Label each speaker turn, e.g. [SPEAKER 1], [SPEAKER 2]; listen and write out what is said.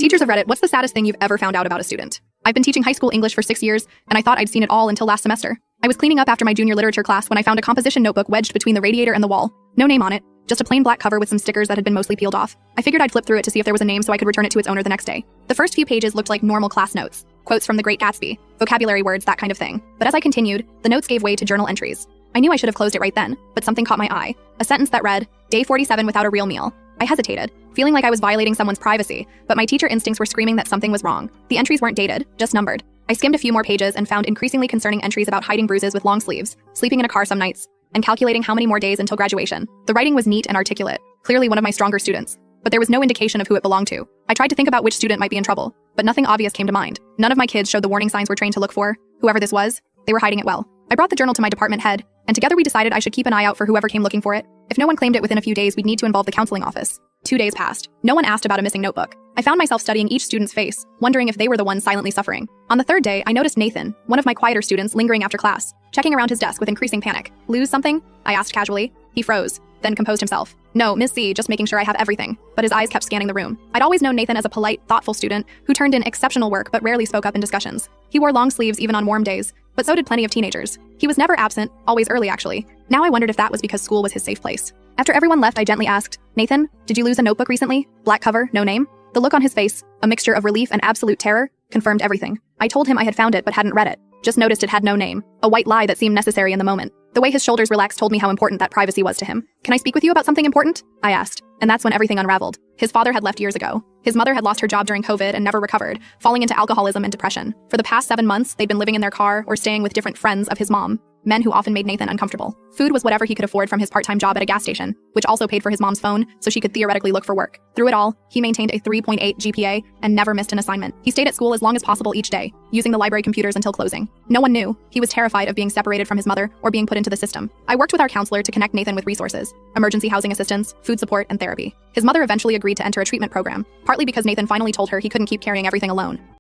[SPEAKER 1] Teachers have read it. What's the saddest thing you've ever found out about a student? I've been teaching high school English for 6 years, and I thought I'd seen it all until last semester. I was cleaning up after my junior literature class when I found a composition notebook wedged between the radiator and the wall. No name on it, just a plain black cover with some stickers that had been mostly peeled off. I figured I'd flip through it to see if there was a name so I could return it to its owner the next day. The first few pages looked like normal class notes, quotes from The Great Gatsby, vocabulary words, that kind of thing. But as I continued, the notes gave way to journal entries. I knew I should have closed it right then, but something caught my eye. A sentence that read, "Day 47 without a real meal." I hesitated, feeling like I was violating someone's privacy, but my teacher instincts were screaming that something was wrong. The entries weren't dated, just numbered. I skimmed a few more pages and found increasingly concerning entries about hiding bruises with long sleeves, sleeping in a car some nights, and calculating how many more days until graduation. The writing was neat and articulate, clearly one of my stronger students, but there was no indication of who it belonged to. I tried to think about which student might be in trouble, but nothing obvious came to mind. None of my kids showed the warning signs we're trained to look for. Whoever this was, they were hiding it well. I brought the journal to my department head, and together we decided I should keep an eye out for whoever came looking for it. If no one claimed it within a few days, we'd need to involve the counseling office. 2 days passed. No one asked about a missing notebook. I found myself studying each student's face, wondering if they were the ones silently suffering. On the third day, I noticed Nathan, one of my quieter students, lingering after class, checking around his desk with increasing panic. "Lose something?" I asked casually. He froze, then composed himself. "No, Miss C, just making sure I have everything." But his eyes kept scanning the room. I'd always known Nathan as a polite, thoughtful student who turned in exceptional work but rarely spoke up in discussions. He wore long sleeves even on warm days, but so did plenty of teenagers. He was never absent, always early actually. Now I wondered if that was because school was his safe place. After everyone left, I gently asked, "Nathan, did you lose a notebook recently? Black cover, no name?" The look on his face, a mixture of relief and absolute terror, confirmed everything. I told him I had found it but hadn't read it. Just noticed it had no name. A white lie that seemed necessary in the moment. The way his shoulders relaxed told me how important that privacy was to him. "Can I speak with you about something important?" I asked. And that's when everything unraveled. His father had left years ago. His mother had lost her job during COVID and never recovered, falling into alcoholism and depression. For the past 7 months, they'd been living in their car or staying with different friends of his mom, men who often made Nathan uncomfortable. Food was whatever he could afford from his part-time job at a gas station, which also paid for his mom's phone so she could theoretically look for work. Through it all, he maintained a 3.8 GPA and never missed an assignment. He stayed at school as long as possible each day, using the library computers until closing. No one knew. He was terrified of being separated from his mother or being put into the system. I worked with our counselor to connect Nathan with resources, emergency housing assistance, food support, and therapy. His mother eventually agreed to enter a treatment program, partly because Nathan finally told her he couldn't keep carrying everything alone.